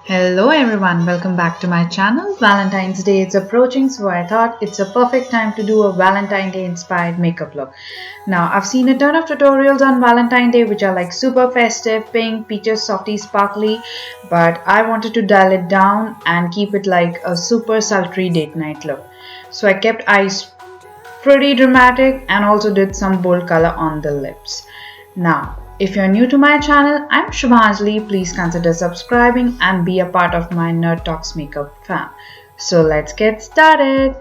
Hello everyone, welcome back to my channel. Valentine's Day is approaching, so I thought it's a perfect time to do a Valentine's Day inspired makeup look. Now, I've seen a ton of tutorials on Valentine's Day which are like super festive, pink, peaches, softy, sparkly, but I wanted to dial it down and keep it like a super sultry date night look. So I kept eyes pretty dramatic and also did some bold color on the lips. Now, if you're new to my channel, I'm Shubhanjali. Please consider subscribing and be a part of my Nerd Talks makeup fam. So let's get started.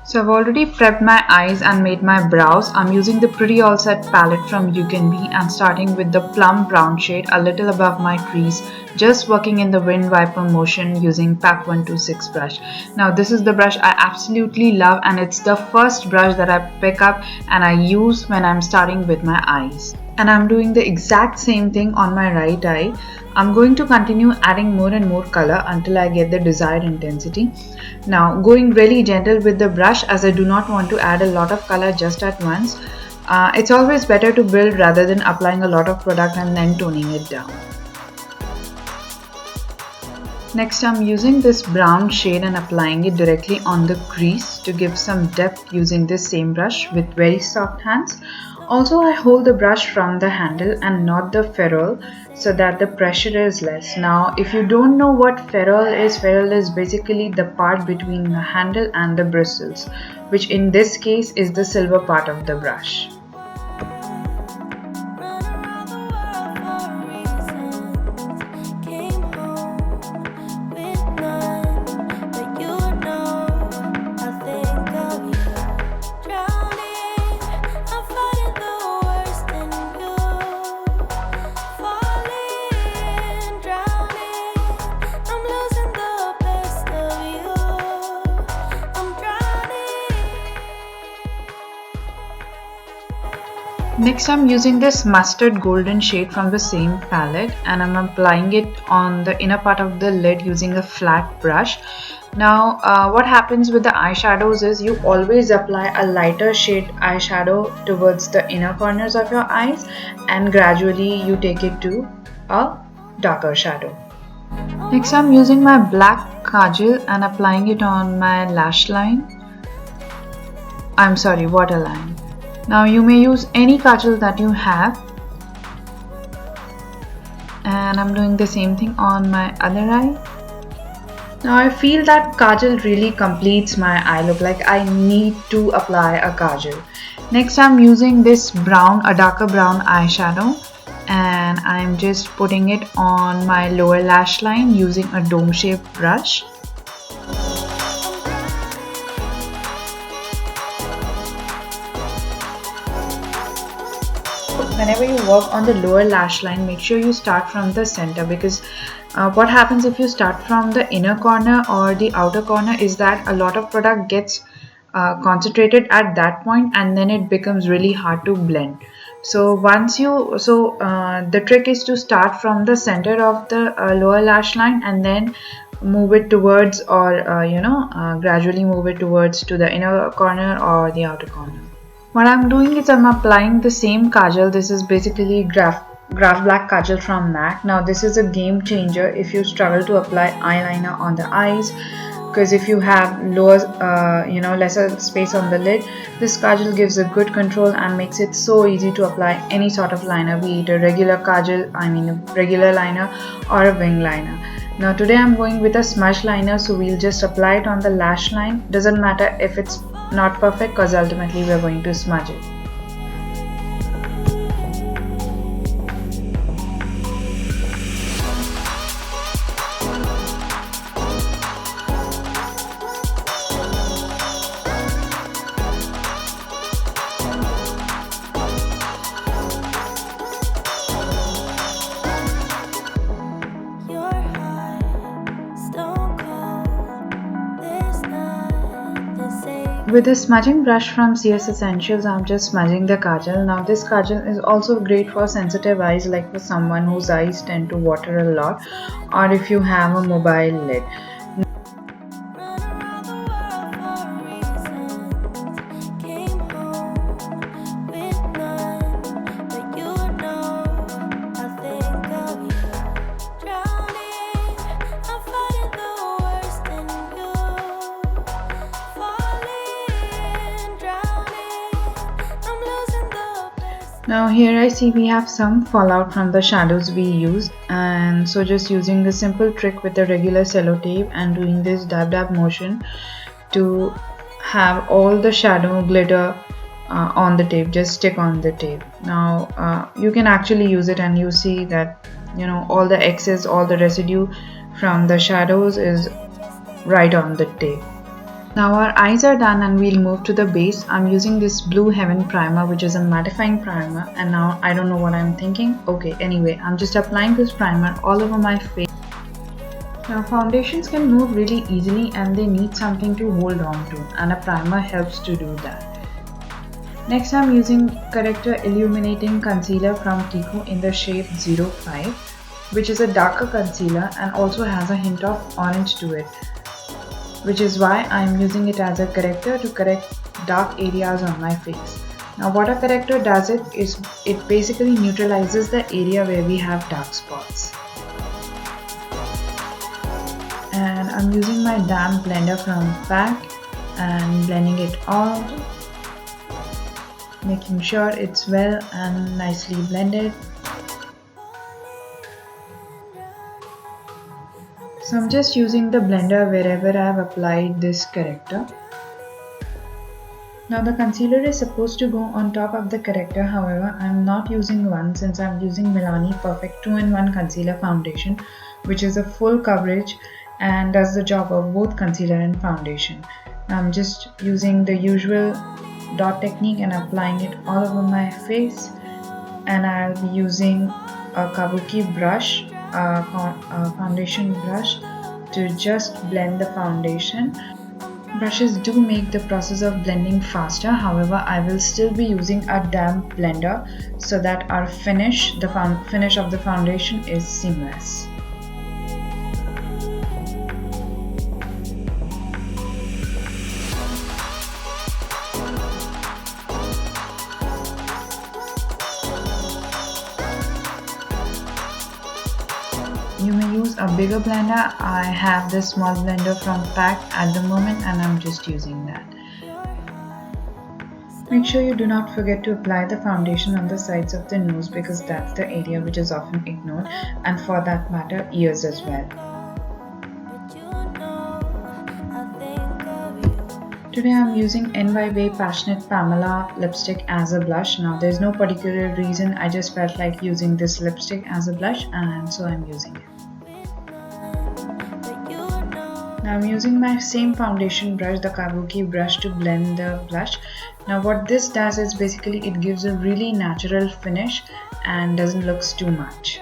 So I've already prepped my eyes and made my brows. I'm using the Pretty All Set palette from You Can Be and starting with the plum brown shade a little above my crease, just working in the wind wiper motion using PAC 126 brush. Now this is the brush I absolutely love and it's the first brush that I pick up and I use when I'm starting with my eyes. And I'm doing the exact same thing on my right eye. I'm going to continue adding more and more color until I get the desired intensity. Now going really gentle with the brush as I do not want to add a lot of color just at once. It's always better to build rather than applying a lot of product and then toning it down. Next I'm using this brown shade and applying it directly on the crease to give some depth using this same brush with very soft hands. Also, I hold the brush from the handle and not the ferrule so that the pressure is less. Now, if you don't know what ferrule is basically the part between the handle and the bristles, which in this case is the silver part of the brush. Next I'm using this mustard golden shade from the same palette and I'm applying it on the inner part of the lid using a flat brush. Now what happens with the eyeshadows is you always apply a lighter shade eyeshadow towards the inner corners of your eyes and gradually you take it to a darker shadow. Next I'm using my black kajal and applying it on my lash line. Waterline. Now you may use any kajal that you have and I'm doing the same thing on my other eye. Now I feel that kajal really completes my eye look, like I need to apply a kajal. Next I'm using this brown, a darker brown eyeshadow and I'm just putting it on my lower lash line using a dome shaped brush. Whenever you work on the lower lash line, make sure you start from the center because what happens if you start from the inner corner or the outer corner is that a lot of product gets concentrated at that point and then it becomes really hard to blend. So the trick is to start from the center of the lower lash line and then move it towards or gradually move it towards to the inner corner or the outer corner. What I'm doing is I'm applying the same kajal. This is basically Graph Black Kajal from MAC. Now this is a game changer if you struggle to apply eyeliner on the eyes, because if you have lesser space on the lid, this kajal gives a good control and makes it so easy to apply any sort of liner, be it a regular regular liner or a wing liner. Now today I'm going with a smudge liner, so we'll just apply it on the lash line. Doesn't matter if it's not perfect because ultimately we're going to smudge it. With this smudging brush from CS Essentials, I'm just smudging the kajal. Now this kajal is also great for sensitive eyes, like for someone whose eyes tend to water a lot or if you have a mobile lid. Now here I see we have some fallout from the shadows we used, and so just using the simple trick with the regular sellotape and doing this dab dab motion to have all the shadow glitter on the tape, just stick on the tape. Now you can actually use it and you see that all the excess, all the residue from the shadows is right on the tape. Now our eyes are done and we'll move to the base. I'm using this Blue Heaven primer, which is a mattifying primer, and now I don't know what I'm thinking. Okay, anyway, I'm just applying this primer all over my face. Now foundations can move really easily and they need something to hold on to, and a primer helps to do that. Next I'm using Corrector Illuminating Concealer from Kiko in the shade 05, which is a darker concealer and also has a hint of orange to it, which is why I am using it as a corrector to correct dark areas on my face. Now what a corrector does is it basically neutralizes the area where we have dark spots. And I'm using my damp blender from PAC and blending it all, making sure it's well and nicely blended. So I'm just using the blender wherever I have applied this corrector. Now the concealer is supposed to go on top of the corrector, however I'm not using one since I'm using Milani Perfect 2-in-1 Concealer Foundation, which is a full coverage and does the job of both concealer and foundation. Now I'm just using the usual dot technique and applying it all over my face, and I'll be using a kabuki brush, a foundation brush, to just blend the foundation. Brushes do make the process of blending faster, however I will still be using a damp blender so that our finish, the finish of the foundation is seamless. You may use a bigger blender. I have this small blender from PAC at the moment and I'm just using that. Make sure you do not forget to apply the foundation on the sides of the nose because that's the area which is often ignored, and for that matter ears as well. Today I'm using NYWay Passionate Pamela lipstick as a blush. Now there's no particular reason, I just felt like using this lipstick as a blush and so I'm using it. Now I'm using my same foundation brush, the Kabuki brush, to blend the blush. Now what this does is basically it gives a really natural finish and doesn't look too much.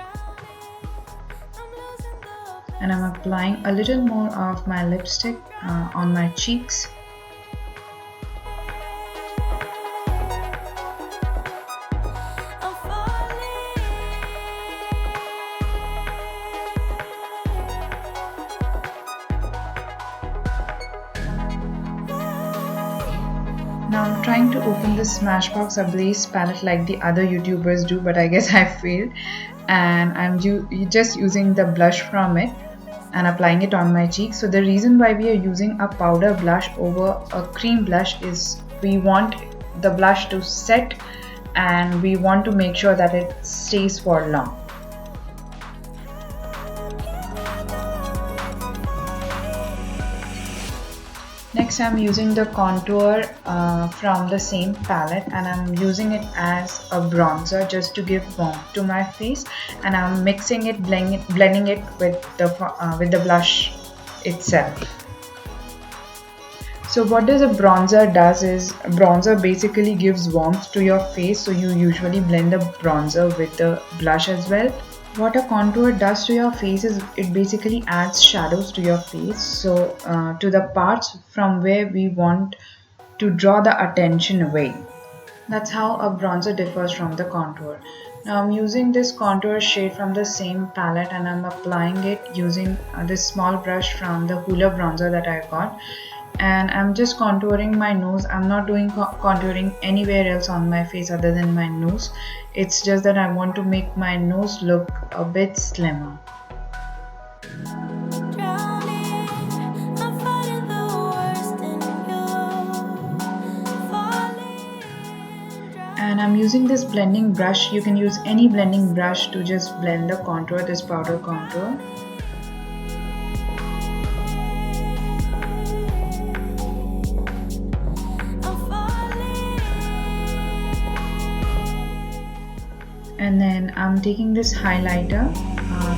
And I'm applying a little more of my lipstick on my cheeks. Now I'm trying to open the Smashbox Ablaze palette like the other YouTubers do, but I guess I failed, and I'm just using the blush from it and applying it on my cheeks. So the reason why we are using a powder blush over a cream blush is we want the blush to set and we want to make sure that it stays for long. Next I'm using the contour from the same palette and I'm using it as a bronzer just to give warmth to my face, and I'm mixing it, blending it with the blush itself. So what does a bronzer does is, a bronzer basically gives warmth to your face, so you usually blend the bronzer with the blush as well. What a contour does to your face is it basically adds shadows to your face, so to the parts from where we want to draw the attention away. That's how a bronzer differs from the contour. Now I'm using this contour shade from the same palette and I'm applying it using this small brush from the Hoola bronzer that I got, and I'm just contouring my nose. I'm not doing contouring anywhere else on my face other than my nose. It's just that I want to make my nose look a bit slimmer. And I'm using this blending brush. You can use any blending brush to just blend the contour, this powder contour. And then I'm taking this highlighter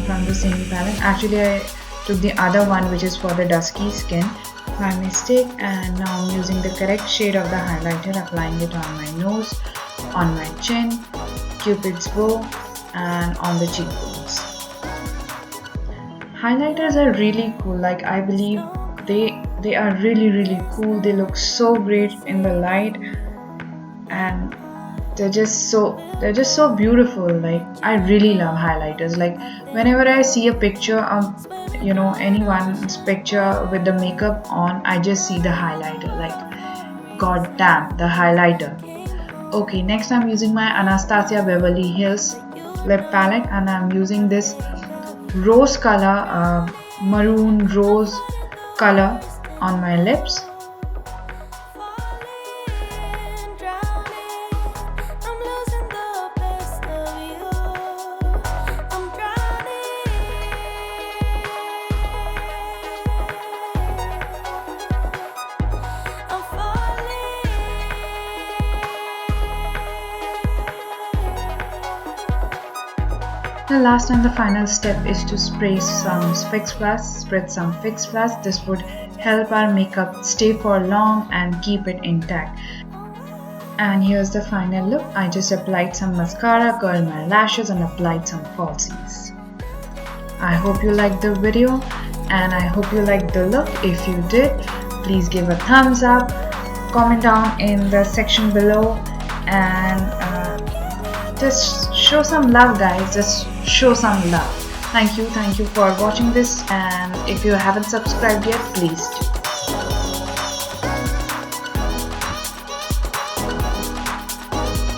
from the same palette. Actually I took the other one, which is for the dusky skin, my mistake. And now I'm using the correct shade of the highlighter, applying it on my nose, on my chin, cupid's bow, and on the cheekbones. Highlighters are really cool. Like, I believe they are really cool. They look so great in the light, and they're just so beautiful. Like, I really love highlighters. Like, whenever I see a picture of anyone's picture with the makeup on, I just see the highlighter. Like, god damn, the highlighter. Okay, next I'm using my Anastasia Beverly Hills lip palette, and I'm using this rose color, maroon rose color on my lips. The last and the final step is to spray some Fix Plus, spread some Fix Plus. This would help our makeup stay for long and keep it intact. And here's the final look. I just applied some mascara, curled my lashes, and applied some falsies. I hope you liked the video, and I hope you liked the look. If you did, please give a thumbs up, comment down in the section below, and just show some love, guys. Just show some love. Thank you for watching this, and if you haven't subscribed yet, please do.